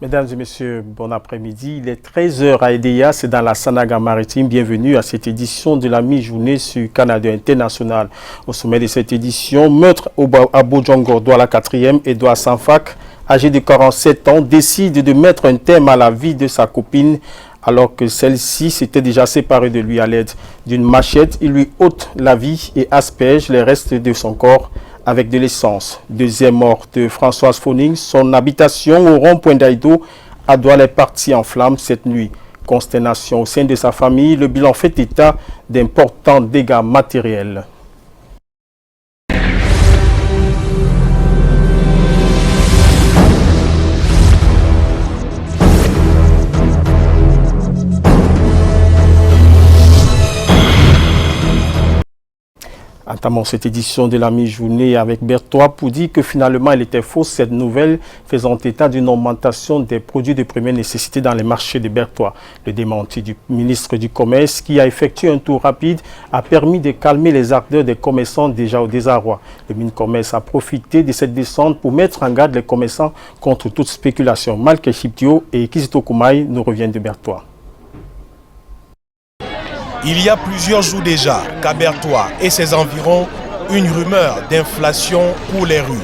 Mesdames et messieurs, bon après-midi. Il est 13h à Edea, c'est dans la Sanaga maritime. Bienvenue à cette édition de la mi-journée sur Canada International. Au sommet de cette édition, meurtre à Bojangordo à la 4e, Edouard Sanfak, âgé de 47 ans, décide de mettre un terme à la vie de sa copine alors que celle-ci s'était déjà séparée de lui à l'aide d'une machette. Il lui ôte la vie et asperge les restes de son corps avec de l'essence. Deuxième mort de Françoise Foning, son habitation au rond-point d'Aïdo à Douala est partie en flammes cette nuit. Consternation au sein de sa famille, le bilan fait état d'importants dégâts matériels. Entamons cette édition de la mi-journée avec Berthois pour dire que finalement elle était fausse, cette nouvelle faisant état d'une augmentation des produits de première nécessité dans les marchés de Berthois. Le démenti du ministre du Commerce qui a effectué un tour rapide a permis de calmer les ardeurs des commerçants déjà au désarroi. Le Commerce a profité de cette descente pour mettre en garde les commerçants contre toute spéculation. Malke Chiptio et Kizito Koumaï nous reviennent de Berthois. Il y a plusieurs jours déjà qu'à Berthois et ses environs, une rumeur d'inflation court les rues.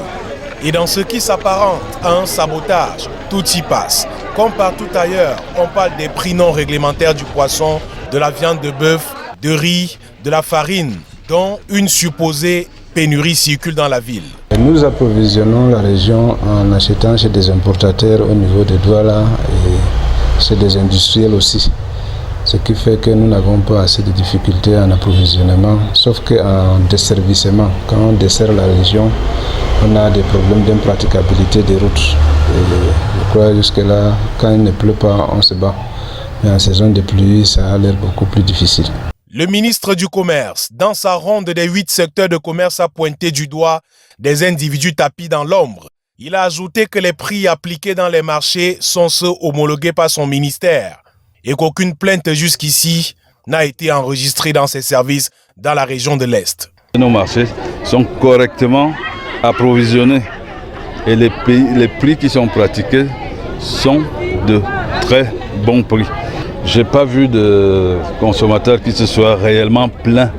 Et dans ce qui s'apparente à un sabotage, tout y passe. Comme partout ailleurs, on parle des prix non réglementaires du poisson, de la viande de bœuf, de riz, de la farine, dont une supposée pénurie circule dans la ville. Nous approvisionnons la région en achetant chez des importateurs au niveau de Douala et chez des industriels aussi. Ce qui fait que nous n'avons pas assez de difficultés en approvisionnement, sauf qu'en desservissement. Quand on dessert la région, on a des problèmes d'impraticabilité des routes. Et je crois jusque-là, quand il ne pleut pas, on se bat. Mais en saison de pluie, ça a l'air beaucoup plus difficile. Le ministre du Commerce, dans sa ronde des 8 secteurs de commerce, a pointé du doigt des individus tapis dans l'ombre. Il a ajouté que les prix appliqués dans les marchés sont ceux homologués par son ministère et qu'aucune plainte jusqu'ici n'a été enregistrée dans ses services dans la région de l'Est. Nos marchés sont correctement approvisionnés et les prix qui sont pratiqués sont de très bons prix. Je n'ai pas vu de consommateur qui se soit réellement plaint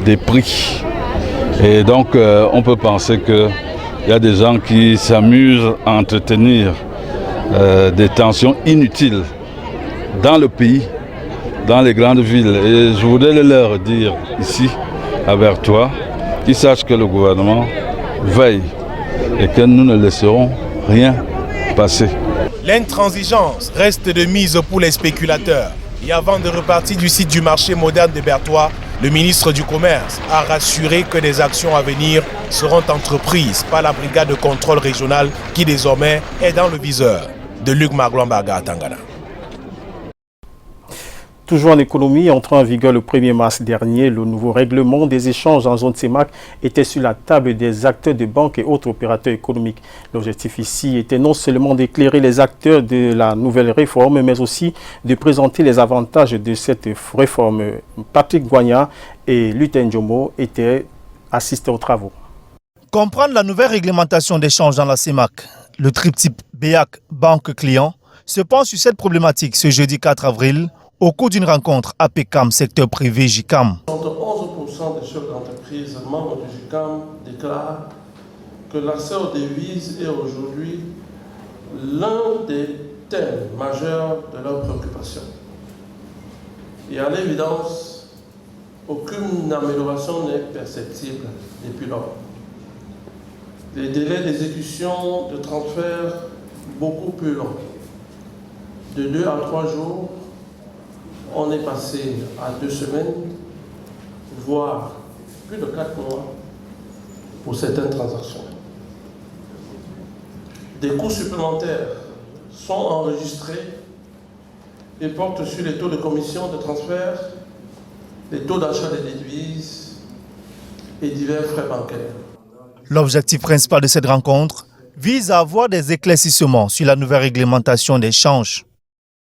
des prix. Et donc on peut penser qu'il y a des gens qui s'amusent à entretenir des tensions inutiles dans le pays, dans les grandes villes. Et je voudrais leur dire ici, à Berthois, qu'ils sachent que le gouvernement veille et que nous ne laisserons rien passer. L'intransigeance reste de mise pour les spéculateurs. Et avant de repartir du site du marché moderne de Berthois, le ministre du Commerce a rassuré que des actions à venir seront entreprises par la brigade de contrôle régionale qui désormais est dans le viseur de Luc Magloambaga à Tangana. Toujours en économie, entrant en vigueur le 1er mars dernier, le nouveau règlement des échanges en zone CEMAC était sur la table des acteurs de banques et autres opérateurs économiques. L'objectif ici était non seulement d'éclairer les acteurs de la nouvelle réforme, mais aussi de présenter les avantages de cette réforme. Patrick Guagna et Lutin Djomo étaient assistés aux travaux. Comprendre la nouvelle réglementation d'échange dans la CEMAC, le triptyque BEAC Banque Client, se penche sur cette problématique ce jeudi 4 avril, au cours d'une rencontre APCAM, secteur privé JICAM. 11% des chefs d'entreprise membres du JICAM déclarent que l'accès aux devises est aujourd'hui l'un des thèmes majeurs de leurs préoccupations. Et à l'évidence, aucune amélioration n'est perceptible depuis lors. Les délais d'exécution de transfert beaucoup plus longs, de 2 à 3 jours, on est passé à 2 semaines, voire plus de 4 mois pour certaines transactions. Des coûts supplémentaires sont enregistrés et portent sur les taux de commission de transfert, les taux d'achat des devises et divers frais bancaires. L'objectif principal de cette rencontre vise à avoir des éclaircissements sur la nouvelle réglementation d'échange.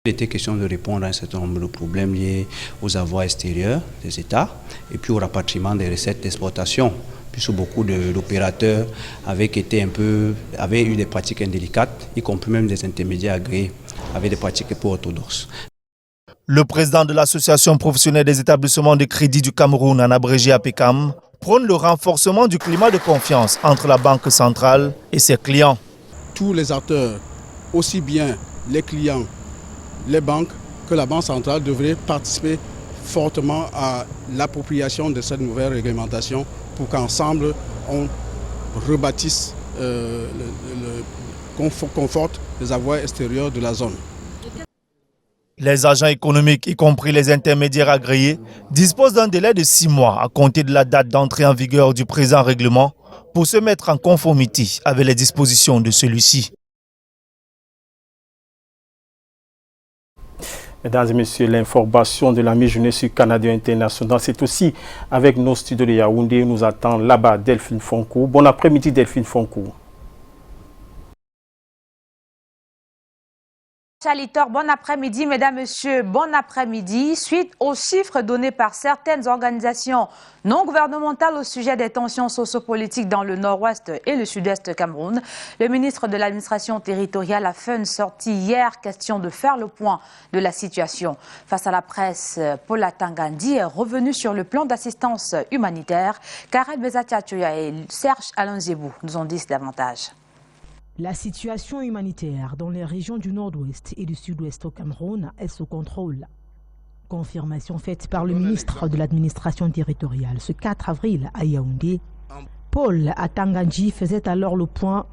Il était question de répondre à un certain nombre de problèmes liés aux avoirs extérieurs des États et puis au rapatriement des recettes d'exportation puisque beaucoup d'opérateurs avaient eu des pratiques indélicates, y compris même des intermédiaires agréés, avec des pratiques peu orthodoxes. Le président de l'Association professionnelle des établissements de crédit du Cameroun, en abrégé APECAM, prône le renforcement du climat de confiance entre la Banque centrale et ses clients. Tous les acteurs, aussi bien les clients, les banques, que la Banque centrale devraient participer fortement à l'appropriation de cette nouvelle réglementation pour qu'ensemble on rebâtisse, conforte les avoirs extérieurs de la zone. Les agents économiques, y compris les intermédiaires agréés, disposent d'un délai de 6 mois à compter de la date d'entrée en vigueur du présent règlement pour se mettre en conformité avec les dispositions de celui-ci. Mesdames et messieurs, l'information de la mi-journée sur Canada International, c'est aussi avec nos studios de Yaoundé. Nous attend là-bas Delphine Fonko. Bon après-midi Delphine Fonko. Chalitor, bon après-midi, mesdames, messieurs, bon après-midi. Suite aux chiffres donnés par certaines organisations non gouvernementales au sujet des tensions sociopolitiques dans le nord-ouest et le sud-est Cameroun, le ministre de l'administration territoriale a fait une sortie hier, question de faire le point de la situation. Face à la presse, Paul Atangandi est revenu sur le plan d'assistance humanitaire. Karel Bezatiatoya et Serge Alonzebou nous en disent davantage. La situation humanitaire dans les régions du nord-ouest et du sud-ouest au Cameroun est sous contrôle. Confirmation faite par le ministre de l'administration territoriale ce 4 avril à Yaoundé. Paul Atangandi faisait alors le point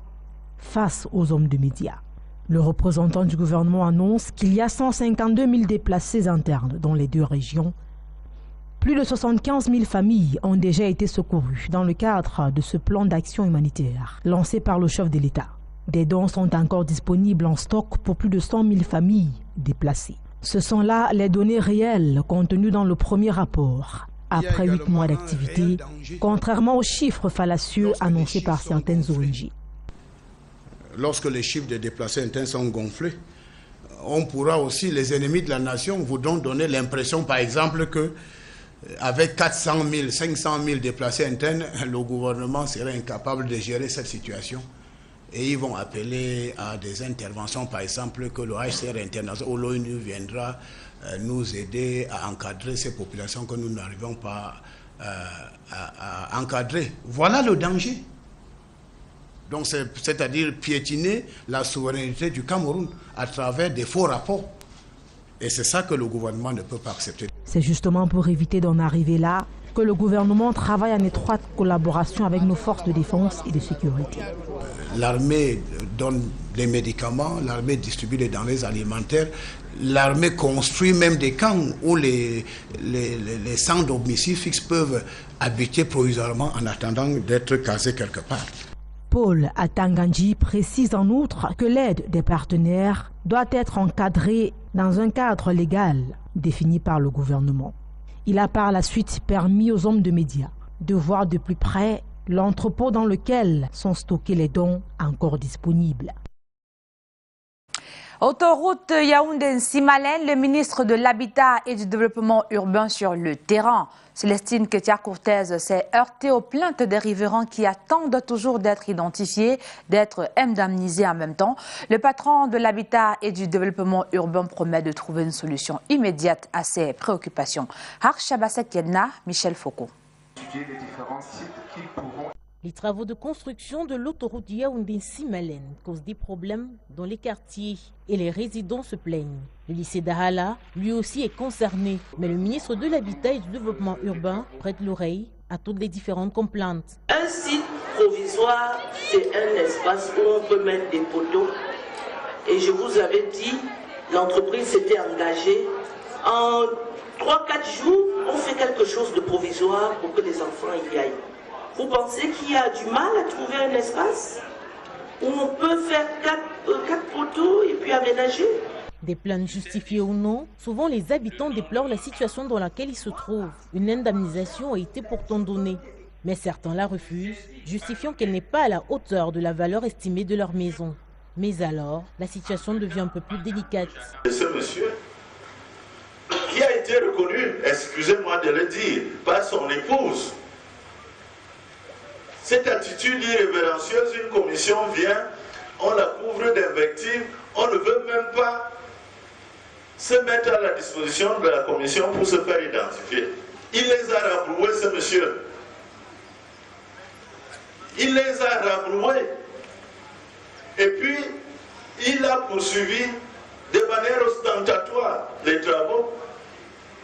face aux hommes de médias. Le représentant du gouvernement annonce qu'il y a 152 000 déplacés internes dans les deux régions. Plus de 75 000 familles ont déjà été secourues dans le cadre de ce plan d'action humanitaire lancé par le chef de l'État. Des dons sont encore disponibles en stock pour plus de 100 000 familles déplacées. Ce sont là les données réelles contenues dans le premier rapport. Après 8 mois d'activité, contrairement aux chiffres fallacieux annoncés par certaines ONG. Lorsque les chiffres des déplacés internes sont gonflés, on pourra aussi, les ennemis de la nation voudront donner l'impression, par exemple, que avec 400 000, 500 000 déplacés internes, le gouvernement serait incapable de gérer cette situation. Et ils vont appeler à des interventions, par exemple, que le HCR international ou l'ONU viendra nous aider à encadrer ces populations que nous n'arrivons pas à encadrer. Voilà le danger. Donc c'est-à-dire piétiner la souveraineté du Cameroun à travers des faux rapports. Et c'est ça que le gouvernement ne peut pas accepter. C'est justement pour éviter d'en arriver là que le gouvernement travaille en étroite collaboration avec nos forces de défense et de sécurité. L'armée donne des médicaments, l'armée distribue des denrées alimentaires, l'armée construit même des camps où les centres d'homicide fixes peuvent habiter provisoirement en attendant d'être casés quelque part. Paul Atangandi précise en outre que l'aide des partenaires doit être encadrée dans un cadre légal défini par le gouvernement. Il a par la suite permis aux hommes de médias de voir de plus près l'entrepôt dans lequel sont stockés les dons encore disponibles. Autoroute Yaoundé-Nsimalen, le ministre de l'Habitat et du Développement urbain sur le terrain, Célestine Ketia-Cortez, s'est heurtée aux plaintes des riverains qui attendent toujours d'être identifiés, d'être indemnisés en même temps. Le patron de l'Habitat et du Développement urbain promet de trouver une solution immédiate à ces préoccupations. Harshabasek Yedna, Michel Foucault. Les travaux de construction de l'autoroute Yaoundé-Nsimalen causent des problèmes dans les quartiers et les résidents se plaignent. Le lycée d'Ahala, lui aussi, est concerné, mais le ministre de l'Habitat et du Développement urbain prête l'oreille à toutes les différentes complaintes. Un site provisoire, c'est un espace où on peut mettre des poteaux. Et je vous avais dit, l'entreprise s'était engagée. En 3-4 jours, on fait quelque chose de provisoire pour que les enfants y aillent. Vous pensez qu'il y a du mal à trouver un espace où on peut faire 4 poteaux et puis aménager? Des plaintes justifiées ou non, souvent les habitants déplorent la situation dans laquelle ils se trouvent. Une indemnisation a été pourtant donnée, mais certains la refusent, justifiant qu'elle n'est pas à la hauteur de la valeur estimée de leur maison. Mais alors, la situation devient un peu plus délicate. Ce monsieur, qui a été reconnu, excusez-moi de le dire, par son épouse, cette attitude irrévérencieuse, une commission vient, on la couvre d'invectives, on ne veut même pas se mettre à la disposition de la commission pour se faire identifier. Il les a rabroués, ce monsieur. Il les a rabroués. Et puis, il a poursuivi de manière ostentatoire les travaux,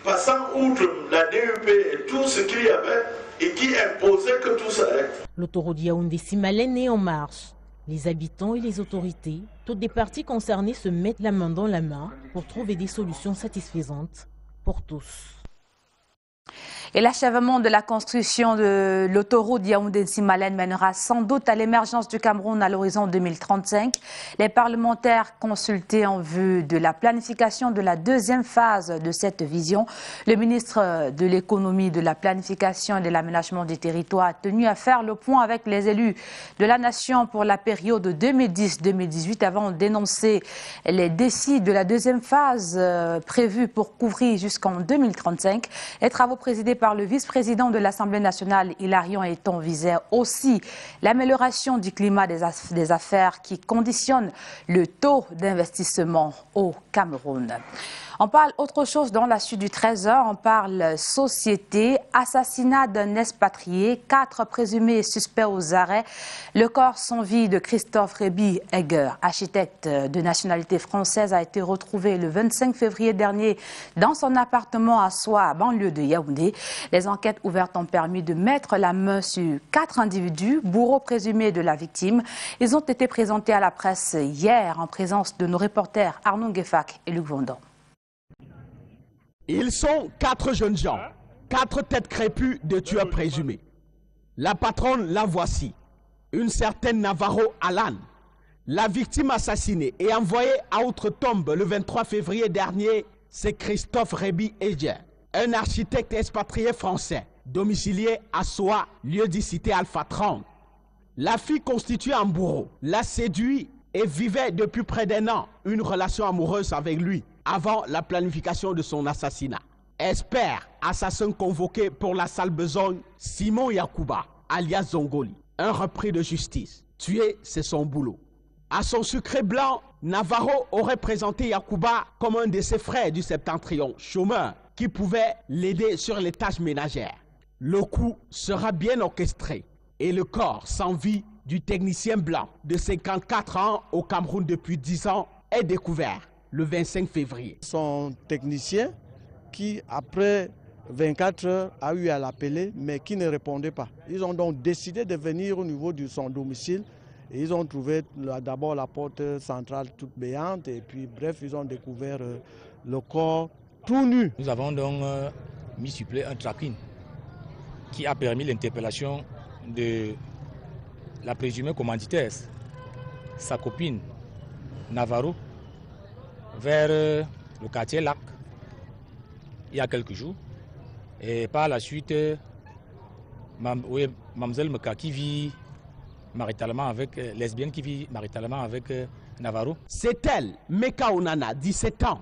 passant outre la DUP et tout ce qu'il y avait, et qui imposait que tout s'arrête. L'autoroute Yaoundé-Simalène est en marche. Les habitants et les autorités, toutes les parties concernées se mettent la main dans la main pour trouver des solutions satisfaisantes pour tous. Et l'achèvement de la construction de l'autoroute Yaoundé-Simalène mènera sans doute à l'émergence du Cameroun à l'horizon 2035. Les parlementaires consultés en vue de la planification de la deuxième phase de cette vision, le ministre de l'économie, de la planification et de l'aménagement du territoire a tenu à faire le point avec les élus de la nation pour la période 2010-2018 avant d'énoncer les défis de la deuxième phase prévue pour couvrir jusqu'en 2035. Les travaux présidés par le vice-président de l'Assemblée nationale, Hilarion Eton, visait aussi l'amélioration du climat des affaires qui conditionne le taux d'investissement au Cameroun. On parle autre chose dans la suite du 13h. On parle société, assassinat d'un expatrié, 4 présumés suspects aux arrêts. Le corps sans vie de Christophe Réby Egger, architecte de nationalité française, a été retrouvé le 25 février dernier dans son appartement à Soa, banlieue de Yaoundé. Les enquêtes ouvertes ont permis de mettre la main sur 4 individus, bourreaux présumés de la victime. Ils ont été présentés à la presse hier en présence de nos reporters Arnaud Gueffak et Luc Vendon. Ils sont 4 jeunes gens, 4 têtes crépues de tueurs présumés. La patronne, la voici, une certaine Navarro Alan. La victime assassinée et envoyée à outre-tombe le 23 février dernier, c'est Christophe Réby Egger, un architecte expatrié français, domicilié à Soa, lieu-dit cité Alpha 30. La fille constituée un bourreau, l'a séduit et vivait depuis près d'1 an une relation amoureuse avec lui avant la planification de son assassinat. Espère, assassin convoqué pour la sale besogne, Simon Yakuba, alias Zongoli, un repris de justice. Tuer, c'est son boulot. À son sucré blanc, Navarro aurait présenté Yakuba comme un de ses frères du septentrion, chômeur, qui pouvait l'aider sur les tâches ménagères. Le coup sera bien orchestré et le corps sans vie du technicien blanc de 54 ans au Cameroun depuis 10 ans est découvert le 25 février. Son technicien qui, après 24 heures, a eu à l'appeler, mais qui ne répondait pas. Ils ont donc décidé de venir au niveau de son domicile et ils ont trouvé d'abord la porte centrale toute béante et puis bref, ils ont découvert le corps tout nu. Nous avons donc mis sur pied un tracking qui a permis l'interpellation de la présumée commanditaire, sa copine Navarro, vers le quartier Lac il y a quelques jours. Et par la suite, Mamzelle Meka qui vit maritalement avec, lesbienne qui vit maritalement avec Navarro. C'est elle, Meka Onana, 17 ans.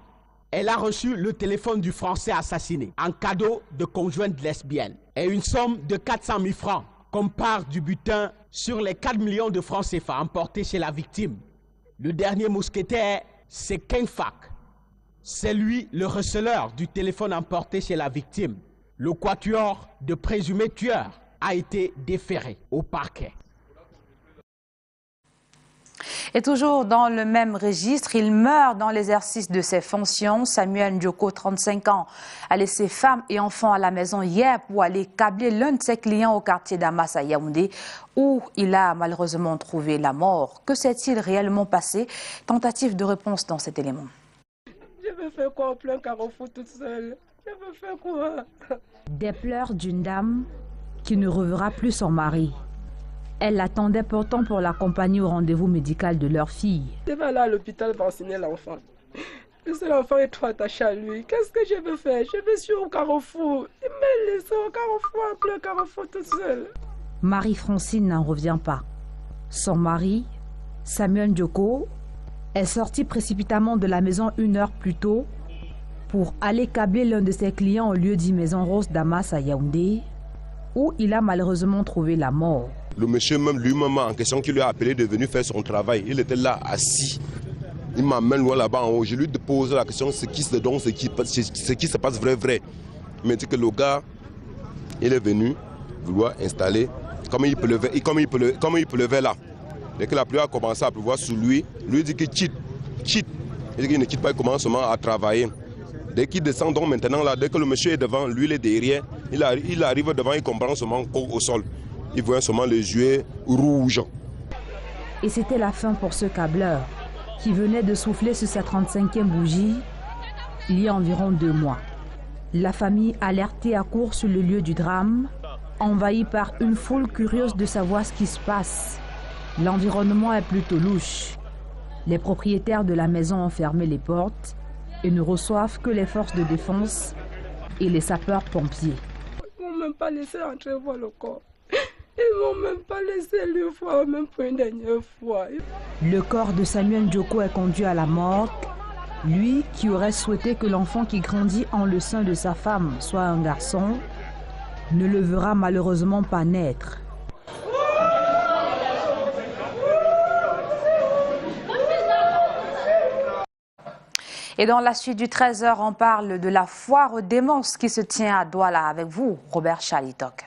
Elle a reçu le téléphone du Français assassiné en cadeau de conjointe lesbienne et une somme de 400 000 francs comme part du butin sur les 4 millions de francs CFA emportés chez la victime. Le dernier mousquetaire, c'est Ken Fak. C'est lui le receleur du téléphone emporté chez la victime. Le quatuor de présumés tueurs a été déféré au parquet. Et toujours dans le même registre, il meurt dans l'exercice de ses fonctions. Samuel Ndjoko, 35 ans, a laissé femme et enfants à la maison hier pour aller câbler l'un de ses clients au quartier d'Amas à Yaoundé, où il a malheureusement trouvé la mort. Que s'est-il réellement passé? Tentative de réponse dans cet élément. Je veux faire quoi en plein carrefour toute seule? Je veux faire quoi? Des pleurs d'une dame qui ne reverra plus son mari. Elle l'attendait pourtant pour l'accompagner au rendez-vous médical de leur fille. Je vais aller à l'hôpital vacciner l'enfant. Le seul enfant est trop attaché à lui. Qu'est-ce que je veux faire? Je vais sur au carrefour. Il m'a laissé au carrefour, en plein carrefour toute seule. Marie-Francine n'en revient pas. Son mari, Samuel Ndjoko, est sorti précipitamment de la maison 1 heure plus tôt pour aller câbler l'un de ses clients au lieu dit Maison Rose d'Amas à Yaoundé, où il a malheureusement trouvé la mort. Le monsieur même lui-même en question qui lui a appelé de venir faire son travail, il était là assis. Il m'amène loin là-bas en haut. Je lui pose la question, ce qui se passe vrai. Il m'a dit que le gars, il est venu vouloir installer, comme il pleuvait là. Dès que la pluie a commencé à pleuvoir sur lui, lui dit qu'il cheat. Il dit qu'il ne quitte pas, il commence seulement à travailler. Dès qu'il descend donc maintenant là, dès que le monsieur est devant, lui il est derrière, il arrive devant, il comprend seulement au sol. Il voit seulement les yeux rouges. Et c'était la fin pour ce câbleur qui venait de souffler sur sa 35e bougie il y a environ 2 mois. La famille alertée accourt sur le lieu du drame, envahie par une foule curieuse de savoir ce qui se passe. L'environnement est plutôt louche. Les propriétaires de la maison ont fermé les portes et ne reçoivent que les forces de défense et les sapeurs-pompiers. Ils ne m'ont même pas laissé entrer voir le corps. Ils ne m'ont même pas laissé le voir, même pour une dernière fois. Le corps de Samuel Djoko est conduit à la morgue. Lui qui aurait souhaité que l'enfant qui grandit en le sein de sa femme soit un garçon, ne le verra malheureusement pas naître. Et dans la suite du 13h, on parle de la foire aux démences qui se tient à Douala avec vous, Robert Chalitok.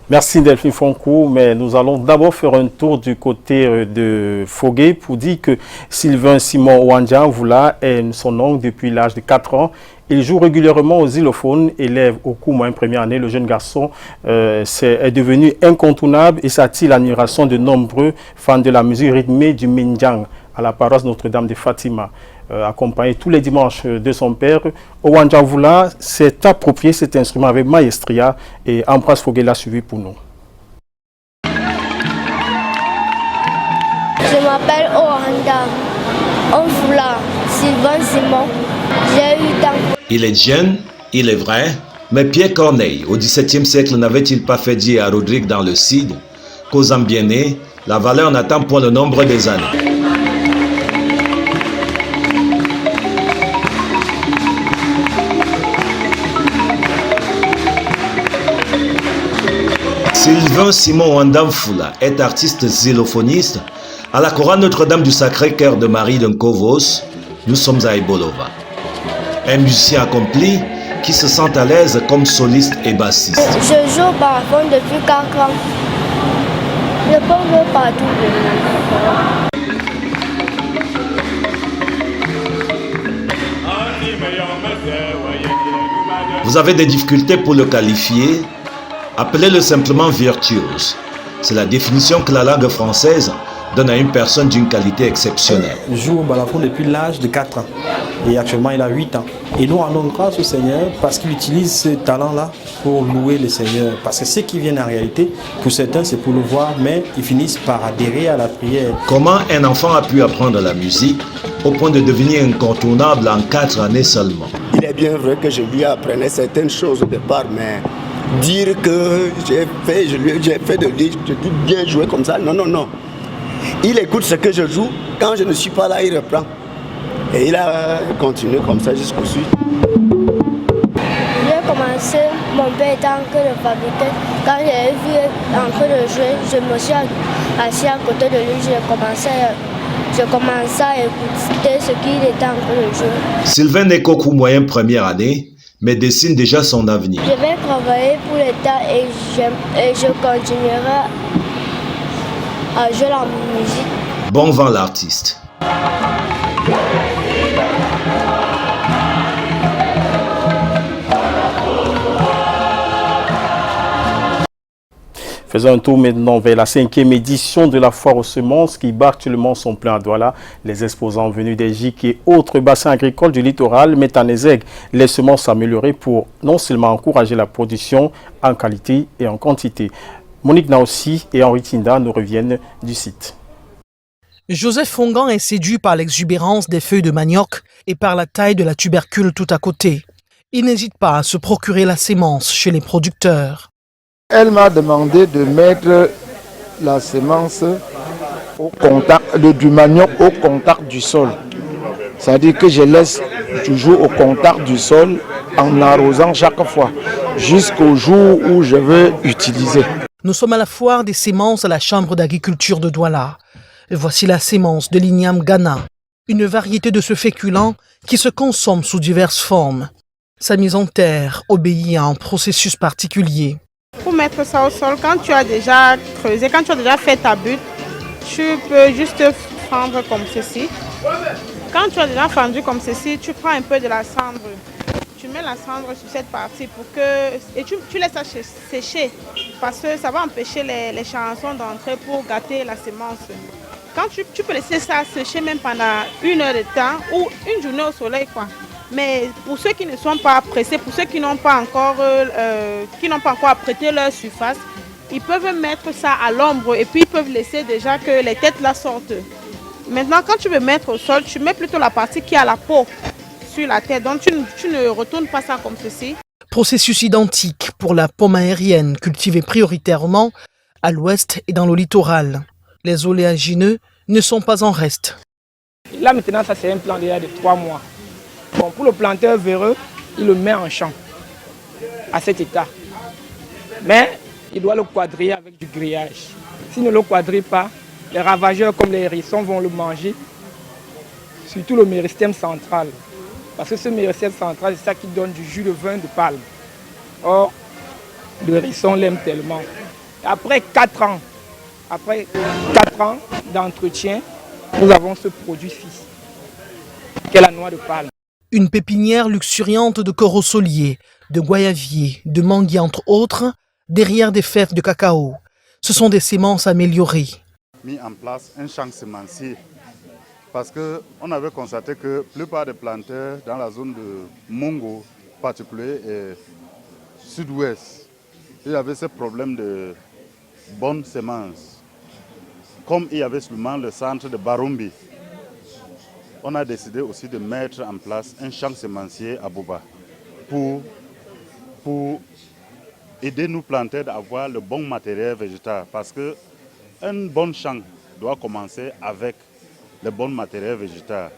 Merci Delphine Fonkou, mais nous allons d'abord faire un tour du côté de Fogué pour dire que Sylvain Simon Ouandjanvoula est son oncle depuis l'âge de 4 ans. Il joue régulièrement aux xylophones, élève au cours moyen première année. Le jeune garçon est devenu incontournable et s'attire l'admiration de nombreux fans de la musique rythmée du Mindjang à la paroisse Notre-Dame de Fatima. Accompagné tous les dimanches de son père, Ouandjanvoula s'est approprié cet instrument avec maestria et Ambroise Fogué l'a suivi pour nous. Je m'appelle Ouandjanvoula Sylvain Simon. J'ai 8 ans. Il est jeune, il est vrai, mais Pierre Corneille, au XVIIe siècle, n'avait-il pas fait dire à Rodrigue dans le Cid qu'aux hommes bien nés, la valeur n'attend point le nombre des années. Sylvain Simon Ouandjanvoula est artiste xylophoniste à la chorale Notre-Dame du Sacré-Cœur de Marie de Nkovos. Nous sommes à Ebolova. Un musicien accompli qui se sent à l'aise comme soliste et bassiste. Je joue au baraphone depuis 4 ans. Je peux jouer partout. Vous avez des difficultés pour le qualifier? Appelez-le simplement virtuose. C'est la définition que la langue française donne à une personne d'une qualité exceptionnelle. Je joue au balafon depuis l'âge de 4 ans et actuellement il a 8 ans. Et nous rendons grâce au Seigneur parce qu'il utilise ce talent-là pour louer le Seigneur. Parce que ceux qui viennent en réalité, pour certains c'est pour le voir, mais ils finissent par adhérer à la prière. Comment un enfant a pu apprendre la musique au point de devenir incontournable en 4 années seulement? Il est bien vrai que je lui apprenais certaines choses au départ, mais dire que j'ai fait de lui, je dis bien jouer comme ça, non. Il écoute ce que je joue, quand je ne suis pas là, il reprend. Et il a continué comme ça jusqu'au suite. J'ai commencé, mon père était en train de fabriquer. Quand j'ai vu en train de jouer, je me suis assis à côté de lui, j'ai commencé à écouter ce qu'il était en train de jouer. Sylvain n'est qu'au cours moyen première année, mais dessine déjà son avenir. Je vais travailler pour l'État et je continuerai à jouer la musique. Bon vent l'artiste. Faisons un tour maintenant vers la 5e édition de la foire aux semences qui bat actuellement son plein à Douala. Les exposants venus des GIC et autres bassins agricoles du littoral mettent en exergue les semences améliorées pour non seulement encourager la production en qualité et en quantité. Monique Naossi et Henri Tinda nous reviennent du site. Joseph Fongan est séduit par l'exubérance des feuilles de manioc et par la taille de la tubercule tout à côté. Il n'hésite pas à se procurer la sémence chez les producteurs. Elle m'a demandé de mettre la sémence au contact, du manioc au contact du sol. C'est-à-dire que je laisse toujours au contact du sol en arrosant chaque fois, jusqu'au jour où je veux utiliser. Nous sommes à la foire des semences à la Chambre d'agriculture de Douala. Et voici la sémence de l'igname Ghana, une variété de ce féculent qui se consomme sous diverses formes. Sa mise en terre obéit à un processus particulier. Pour mettre ça au sol, quand tu as déjà creusé, quand tu as déjà fait ta butte, tu peux juste fendre comme ceci. Quand tu as déjà fendu comme ceci, tu prends un peu de la cendre. Tu mets la cendre sur cette partie pour que... Et tu laisses ça sécher parce que ça va empêcher les charançons d'entrer pour gâter la semence. Quand tu peux laisser ça sécher même pendant 1 heure de temps ou une journée au soleil, quoi. Mais pour ceux qui ne sont pas pressés, pour ceux qui n'ont pas encore apprêté leur surface, ils peuvent mettre ça à l'ombre et puis ils peuvent laisser déjà que les têtes là sortent. Maintenant, quand tu veux mettre au sol, tu mets plutôt la partie qui a la peau sur la tête. Donc, tu ne retournes pas ça comme ceci. Processus identique pour la pomme aérienne cultivée prioritairement à l'ouest et dans le littoral. Les oléagineux ne sont pas en reste. Là, maintenant, ça c'est un plant déjà de 3 mois. Bon, pour le planteur véreux, il le met en champ à cet état. Mais il doit le quadriller avec du grillage. S'il ne le quadrille pas, les ravageurs comme les hérissons vont le manger, surtout le méristème central. Parce que ce méristème central, c'est ça qui donne du jus de vin de palme. Or, le hérisson l'aime tellement. Après 4 ans d'entretien, nous avons ce produit-ci, qui est la noix de palme. Une pépinière luxuriante de corosoliers, de goyaviers, de manguiers entre autres, derrière des fèves de cacao. Ce sont des semences améliorées. Mis en place un champ semencier parce qu'on avait constaté que la plupart des planteurs dans la zone de Mongo, en particulier et sud-ouest, il y avait ce problème de bonnes semences. Comme il y avait seulement le centre de Barumbi, on a décidé aussi de mettre en place un champ semencier à Boba pour aider nos planteurs à avoir le bon matériel végétal. Parce qu'un bon champ doit commencer avec le bon matériel végétal.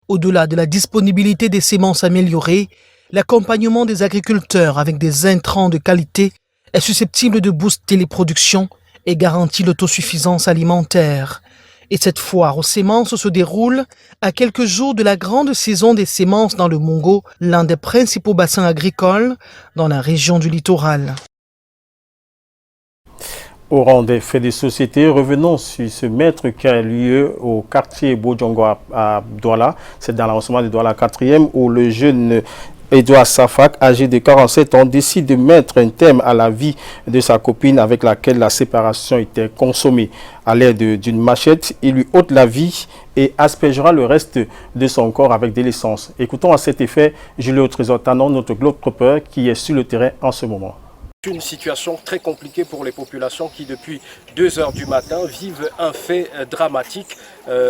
Au-delà de la disponibilité des semences améliorées, l'accompagnement des agriculteurs avec des intrants de qualité est susceptible de booster les productions et garantit l'autosuffisance alimentaire. Et cette foire aux semences se déroule à quelques jours de la grande saison des semences dans le Mongo, l'un des principaux bassins agricoles dans la région du littoral. Au rang des faits de société, revenons sur ce maître qui a lieu au quartier Bodjongo à Douala. C'est dans l'arrondissement de Douala 4e où le jeune Edouard Safak, âgé de 47 ans, décide de mettre un terme à la vie de sa copine avec laquelle la séparation était consommée. À l'aide d'une machette, il lui ôte la vie et aspergera le reste de son corps avec de l'essence. Écoutons à cet effet Julio Trésor-Tanon, notre globe-trotteur qui est sur le terrain en ce moment. Une situation très compliquée pour les populations qui depuis 2 heures du matin vivent un fait dramatique.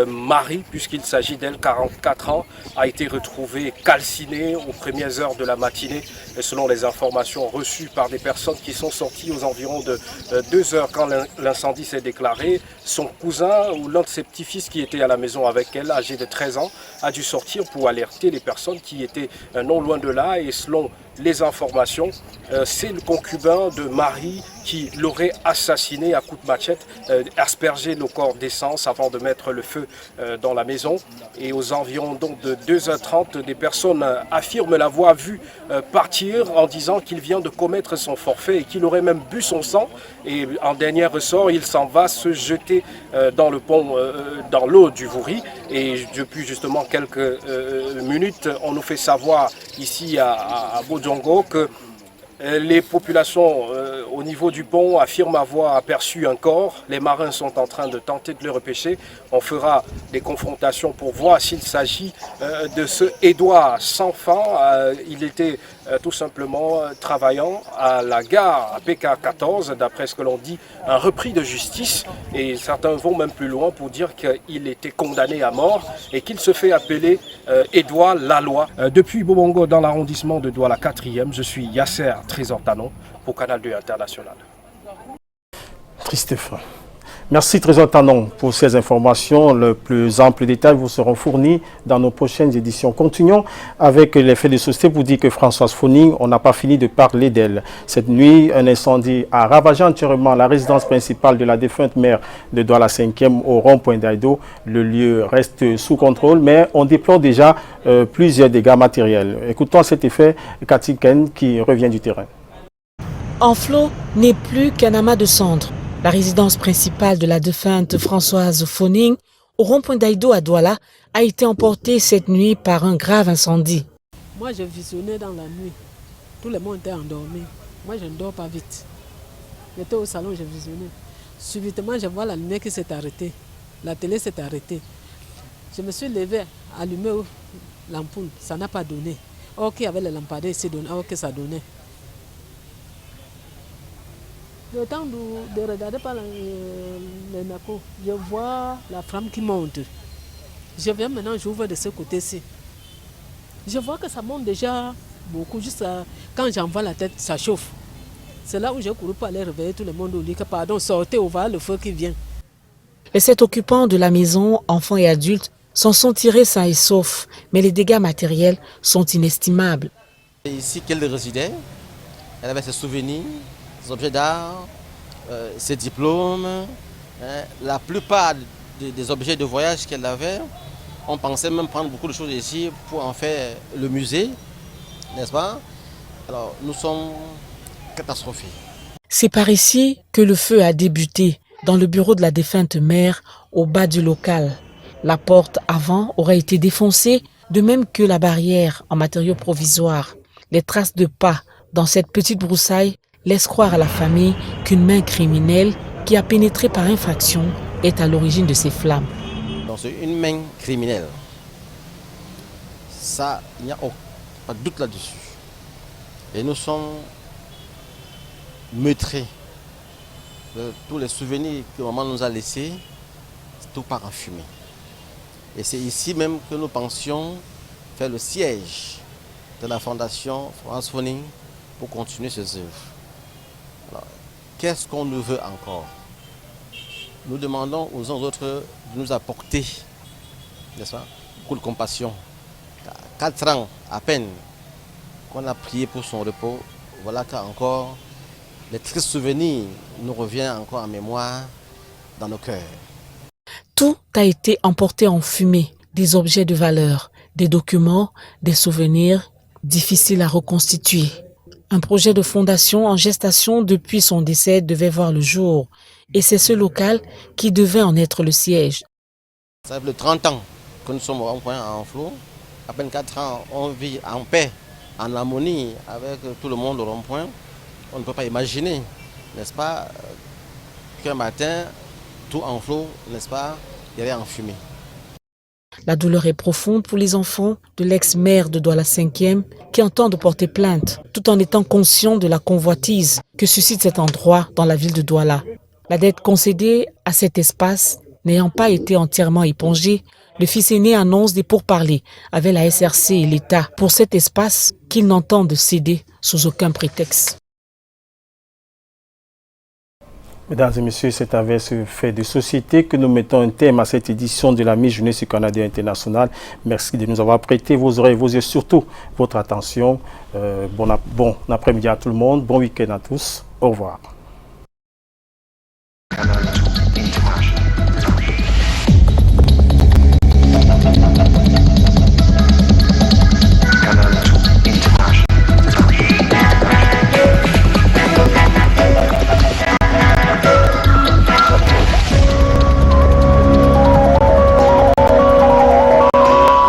Marie, puisqu'il s'agit d'elle, 44 ans, a été retrouvée calcinée aux premières heures de la matinée. Et selon les informations reçues par des personnes qui sont sorties aux environs de 2 heures quand l'incendie s'est déclaré, son cousin ou l'un de ses petits-fils qui était à la maison avec elle, âgé de 13 ans, a dû sortir pour alerter les personnes qui étaient non loin de là. Et selon les informations, c'est le concubin de Marie qui l'aurait assassiné à coups de machette, aspergé le corps d'essence avant de mettre le feu dans la maison. Et aux environs donc de 2h30, des personnes affirment l'avoir vu partir en disant qu'il vient de commettre son forfait et qu'il aurait même bu son sang. Et en dernier ressort, il s'en va se jeter dans le pont, dans l'eau du Vouri. Et depuis justement quelques minutes, on nous fait savoir ici à Bodjongo que les populations au niveau du pont affirment avoir aperçu un corps. Les marins sont en train de tenter de le repêcher. On fera des confrontations pour voir s'il s'agit de ce Edouard Sanfan. Il était tout simplement travaillant à la gare à PK14, d'après ce que l'on dit, un repris de justice. Et certains vont même plus loin pour dire qu'il était condamné à mort et qu'il se fait appeler Edouard Laloy. Depuis Bobongo, dans l'arrondissement de Douala 4e, je suis Yasser Trésor-Tanon pour Canal 2 International. Triste fin. Merci Trésor Tanon pour ces informations. Le plus ample détail vous seront fournis dans nos prochaines éditions. Continuons avec les faits de société pour dire que Françoise Foning, on n'a pas fini de parler d'elle. Cette nuit, un incendie a ravagé entièrement la résidence principale de la défunte maire de Douala 5e au rond-point d'Aïdo. Le lieu reste sous contrôle, mais on déplore déjà plusieurs dégâts matériels. Écoutons à cet effet Cathy Ken qui revient du terrain. Enflot n'est plus qu'un amas de cendres. La résidence principale de la défunte Françoise Foning, au rond-point d'Aïdo à Douala, a été emportée cette nuit par un grave incendie. Moi, je visionnais dans la nuit. Tout le monde était endormi. Moi, je ne dors pas vite. J'étais au salon, je visionnais. Subitement, je vois la lumière qui s'est arrêtée. La télé s'est arrêtée. Je me suis levé, allumé l'ampoule. Ça n'a pas donné. Ok, avec les lampadaires, c'est donné. Ok, ça donnait. Le temps de regarder par les nacos, je vois la flamme qui monte. Je viens maintenant, j'ouvre de ce côté-ci. Je vois que ça monte déjà beaucoup, juste quand j'envoie la tête, ça chauffe. C'est là où j'ai couru pour aller réveiller tout le monde au lit, que pardon, sortez, on va le feu qui vient. Les 7 occupants de la maison, enfants et adultes, s'en sont tirés sains et saufs, mais les dégâts matériels sont inestimables. C'est ici qu'elle résidait, elle avait ses souvenirs, ses objets d'art, ses diplômes, la plupart des objets de voyage qu'elle avait. On pensait même prendre beaucoup de choses ici pour en faire le musée, n'est-ce pas? Alors nous sommes catastrophés. C'est par ici que le feu a débuté, dans le bureau de la défunte mère, au bas du local. La porte avant aurait été défoncée, de même que la barrière en matériaux provisoires. Les traces de pas dans cette petite broussaille laissent croire à la famille qu'une main criminelle qui a pénétré par infraction est à l'origine de ces flammes. Donc c'est une main criminelle. Ça, il n'y a pas de doute là-dessus. Et nous sommes meurtrés de tous les souvenirs que maman nous a laissés, tout part en fumée. Et c'est ici même que nous pensions faire le siège de la fondation France Foning pour continuer ces œuvres. Alors, qu'est-ce qu'on nous veut encore? Nous demandons aux uns aux autres de nous apporter, n'est-ce pas, beaucoup de compassion. 4 ans à peine qu'on a prié pour son repos, voilà qu'encore les tristes souvenirs nous reviennent encore en mémoire dans nos cœurs. Tout a été emporté en fumée, des objets de valeur, des documents, des souvenirs difficiles à reconstituer. Un projet de fondation en gestation depuis son décès devait voir le jour et c'est ce local qui devait en être le siège. Ça fait 30 ans que nous sommes au rond-point à Enflot. À peine 4 ans, on vit en paix, en harmonie avec tout le monde au rond-point. On ne peut pas imaginer, n'est-ce pas, qu'un matin, tout Enflot, n'est-ce pas, irait en fumée. La douleur est profonde pour les enfants de l'ex-maire de Douala 5e qui entendent porter plainte tout en étant conscients de la convoitise que suscite cet endroit dans la ville de Douala. La dette concédée à cet espace n'ayant pas été entièrement épongée, le fils aîné annonce des pourparlers avec la SRC et l'État pour cet espace qu'il n'entend céder sous aucun prétexte. Mesdames et messieurs, c'est avec ce fait de société que nous mettons un terme à cette édition de la mi-journée sur Canada International. Merci de nous avoir prêté vos oreilles, vos yeux, surtout votre attention. Bon après-midi à tout le monde, bon week-end à tous. Au revoir.